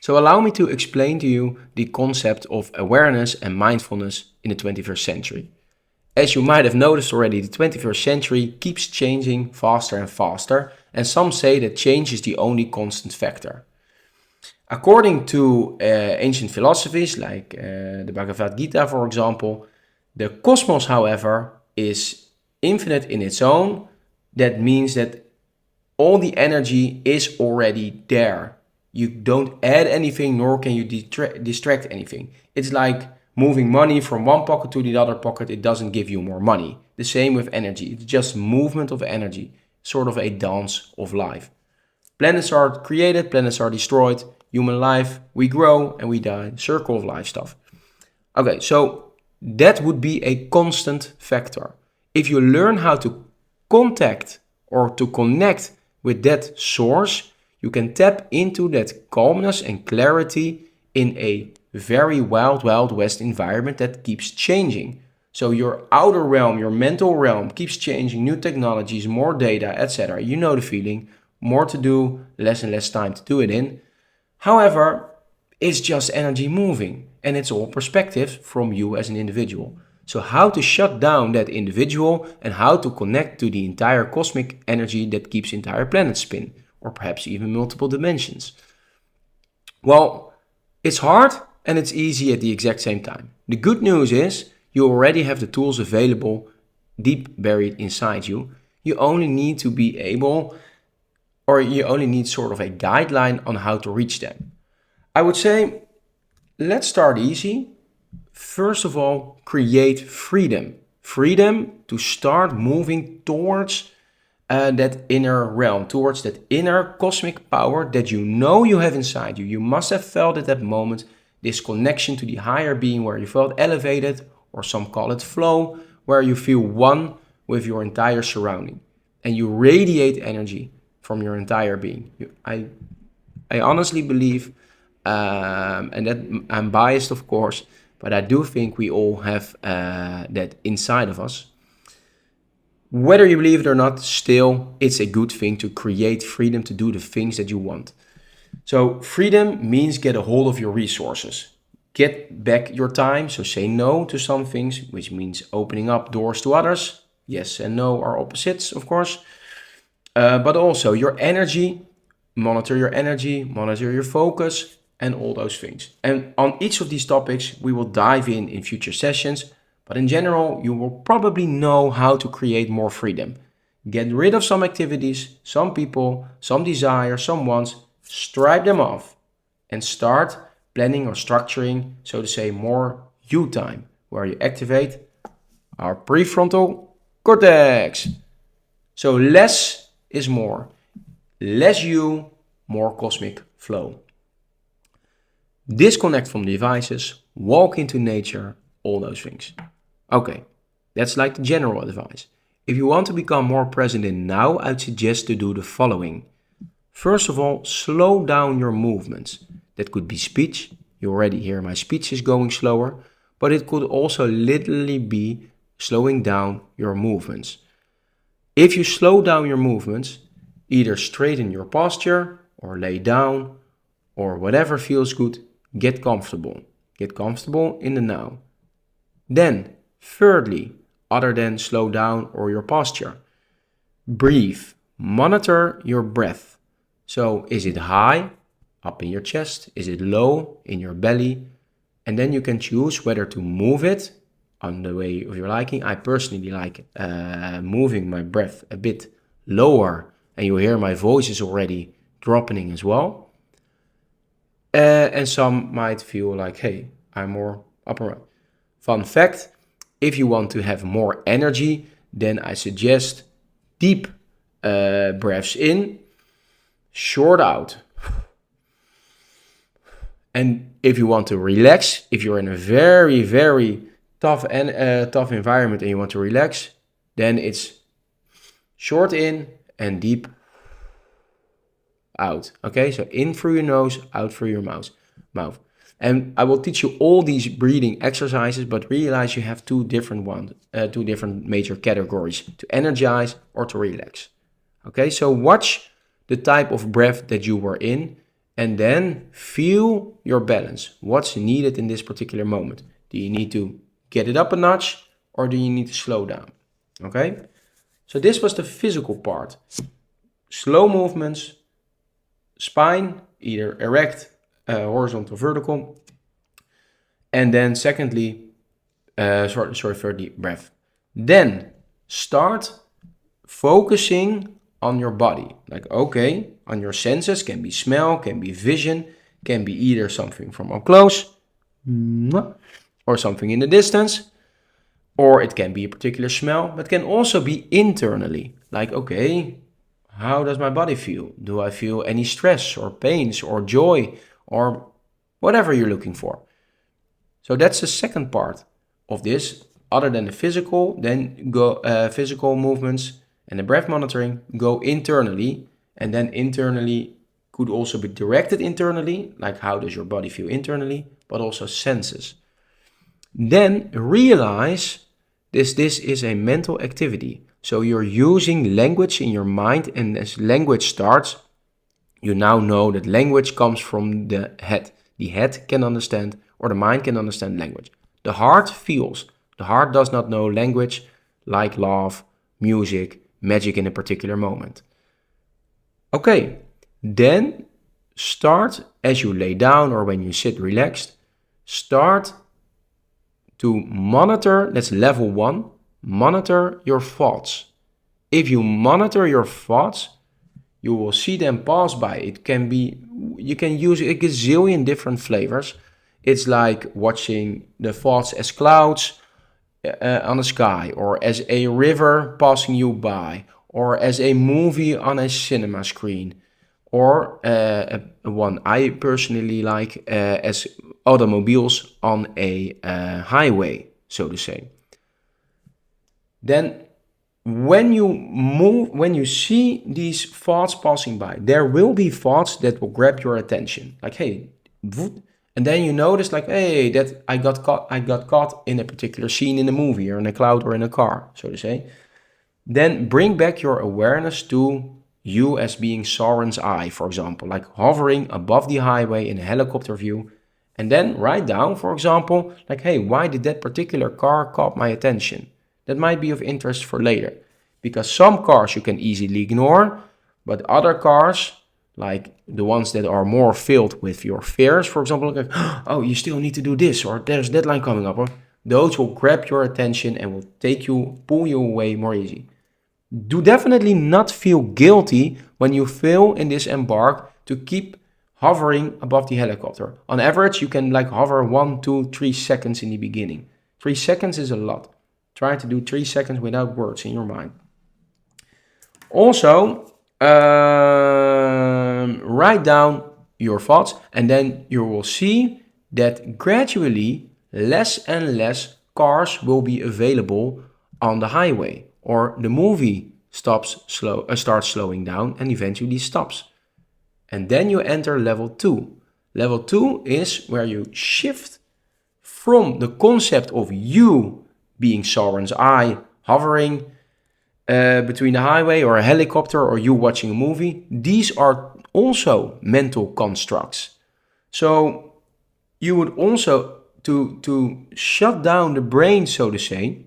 So allow me to explain to you the concept of awareness and mindfulness in the 21st century. As you might have noticed already, the 21st century keeps changing faster and faster, and some say that change is the only constant factor. According to ancient philosophies like the Bhagavad Gita, for example, the cosmos, however, is infinite in its own. That means that all the energy is already there. You don't add anything, nor can you distract anything. It's like moving money from one pocket to the other pocket. It doesn't give you more money. The same with energy. It's just movement of energy, sort of a dance of life. Planets are created, planets are destroyed. Human life, we grow and we die. Circle of life stuff. Okay, so that would be a constant factor. If you learn how to contact or to connect with that source, you can tap into that calmness and clarity in a very wild, wild west environment that keeps changing. So your outer realm, your mental realm keeps changing, new technologies, more data, etc. You know the feeling, more to do, less and less time to do it in. However, it's just energy moving and it's all perspective from you as an individual. So how to shut down that individual and how to connect to the entire cosmic energy that keeps entire planets spin, or perhaps even multiple dimensions. Well, it's hard and it's easy at the exact same time. The good news is you already have the tools available deep buried inside you. You only need to be able, or you only need sort of a guideline on how to reach them. I would say, let's start easy. First of all, create freedom. Freedom to start moving towards that inner realm, towards that inner cosmic power that you know you have inside you. You must have felt at that moment this connection to the higher being where you felt elevated, or some call it flow, where you feel one with your entire surrounding and you radiate energy from your entire being. I honestly believe, and that I'm biased of course, but I do think we all have that inside of us. Whether you believe it or not, still, it's a good thing to create freedom to do the things that you want. So freedom means get a hold of your resources. Get back your time, so say no to some things, which means opening up doors to others. Yes and no are opposites, of course. But also your energy, monitor your focus, and all those things. And on each of these topics, we will dive in future sessions. But in general, you will probably know how to create more freedom. Get rid of some activities, some people, some desires, some wants, stripe them off, and start planning or structuring, so to say, more you time, where you activate our prefrontal cortex. So less is more. Less you, more cosmic flow. Disconnect from devices, walk into nature, all those things. Okay, that's like the general advice. If you want to become more present in now, I'd suggest to do the following. First of all, slow down your movements. That could be speech. You already hear my speech is going slower, but it could also literally be slowing down your movements. If you slow down your movements, either straighten your posture or lay down or whatever feels good, get comfortable. Get comfortable in the now. Then, thirdly, other than slow down or your posture, breathe. Monitor your breath. So is it high, up in your chest? Is it low, in your belly? And then you can choose whether to move it on the way of your liking. I personally like moving my breath a bit lower, and you hear my voice is already dropping as well. And some might feel like, hey, I'm more up and right. Fun fact, if you want to have more energy, then I suggest deep breaths in, short out. And if you want to relax, if you're in a very, very tough environment and you want to relax, then it's short in and deep out. Okay, so in through your nose, out through your mouth. And I will teach you all these breathing exercises, but realize you have two different major categories: to energize or to relax. Okay, so watch the type of breath that you were in and then feel your balance. What's needed in this particular moment? Do you need to get it up a notch or do you need to slow down? Okay? So this was the physical part. Slow movements, spine, either erect, horizontal, vertical. And then secondly, for the breath. Then start focusing on your body. Like, okay, on your senses, can be smell, can be vision, can be either something from up close or something in the distance, or it can be a particular smell, but can also be internally. Like, okay, how does my body feel? Do I feel any stress or pains or joy or whatever you're looking for? So that's the second part of this. Other than the physical, then go physical movements and the breath monitoring, go internally, and then internally could also be directed internally, like how does your body feel internally, but also senses. Then realize this is a mental activity. So you're using language in your mind, and as language starts, you now know that language comes from the head. The head can understand, or the mind can understand language. The heart feels. The heart does not know language like love, music, magic in a particular moment. Okay, then start as you lay down or when you sit relaxed, start to monitor, that's level 1, monitor your thoughts. If you monitor your thoughts, you will see them pass by. It can be, you can use a gazillion different flavors. It's like watching the thoughts as clouds on the sky, or as a river passing you by, or as a movie on a cinema screen, or one I personally like as automobiles on a highway, so to say. Then when you see these thoughts passing by, there will be thoughts that will grab your attention. Like, hey, and then you notice, like, hey, that I got caught in a particular scene in a movie or in a cloud or in a car, so to say. Then bring back your awareness to you as being Sauron's eye, for example, like hovering above the highway in a helicopter view. And then write down, for example, like, hey, why did that particular car caught my attention? That might be of interest for later. Because some cars you can easily ignore, but other cars, like the ones that are more filled with your fears, for example, like, oh, you still need to do this, or there's a deadline coming up, or those will grab your attention and will pull you away more easy. Do definitely not feel guilty when you fail in this embark to keep hovering above the helicopter. On average, you can like hover 1, 2, 3 seconds in the beginning. 3 seconds is a lot. Try to do 3 seconds without words in your mind. Also, write down your thoughts, and then you will see that gradually less and less cars will be available on the highway, or the movie starts slowing down and eventually stops. And then you enter level 2. Level 2 is where you shift from the concept of you being Sauron's eye, hovering between the highway or a helicopter, or you watching a movie. These are also mental constructs. So you would also, to shut down the brain, so to say,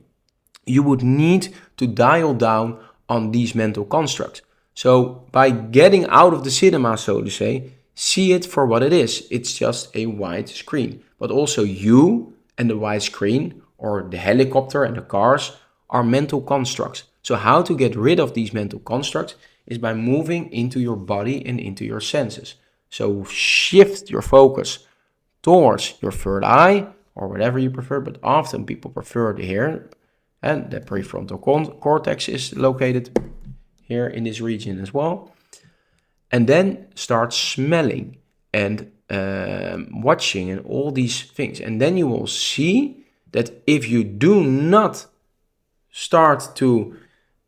you would need to dial down on these mental constructs. So by getting out of the cinema, so to say, see it for what it is. It's just a white screen. But also you and the white screen, or the helicopter and the cars, are mental constructs. So how to get rid of these mental constructs is by moving into your body and into your senses. So shift your focus towards your third eye, or whatever you prefer, but often people prefer the here, and the prefrontal cortex is located here in this region as well. And then start smelling and watching and all these things. And then you will see that if you do not start to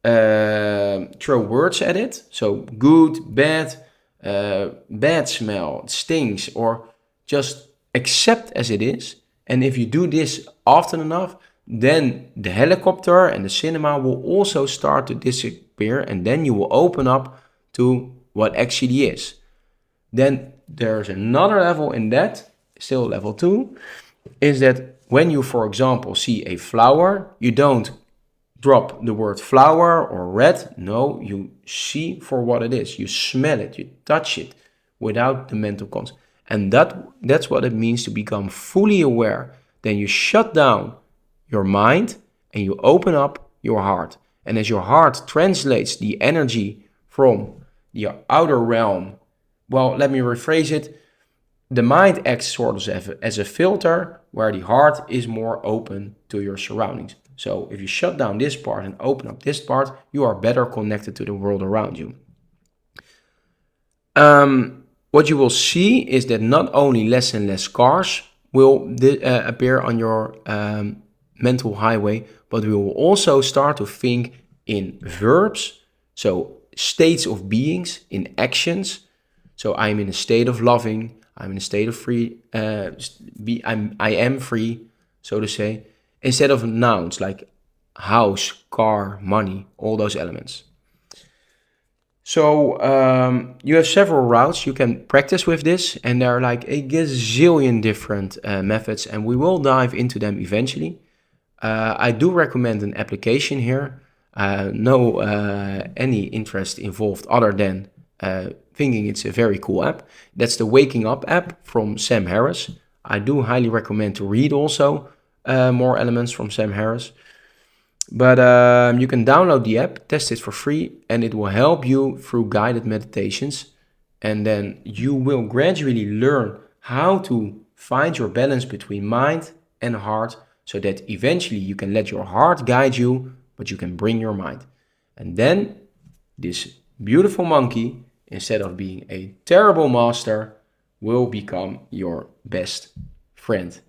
throw words at it, so good, bad, bad smell, it stinks, or just accept as it is. And if you do this often enough, then the helicopter and the cinema will also start to disappear, and then you will open up to what actually is. Then there's another level in that, still level 2, is that when you, for example, see a flower, you don't drop the word flower or red. No, you see for what it is. You smell it, you touch it without the mental concept. And that's what it means to become fully aware. Then you shut down your mind and you open up your heart. And as your heart translates the energy from the outer realm, well, let me rephrase it. The mind acts sort of as a filter, where the heart is more open to your surroundings. So if you shut down this part and open up this part, you are better connected to the world around you. What you will see is that not only less and less cars will appear on your mental highway, but we will also start to think in verbs, so states of beings, in actions. So I'm in a state of loving, I'm in a state of free, I am free, so to say, instead of nouns like house, car, money, all those elements. So you have several routes you can practice with this, and there are like a gazillion different methods, and we will dive into them eventually. I do recommend an application here. No any interest involved other than thinking it's a very cool app. That's the Waking Up app from Sam Harris. I do highly recommend to read also more elements from Sam Harris. But you can download the app, test it for free, and it will help you through guided meditations. And then you will gradually learn how to find your balance between mind and heart, so that eventually you can let your heart guide you, but you can bring your mind. And then this beautiful monkey, instead of being a terrible master, will become your best friend.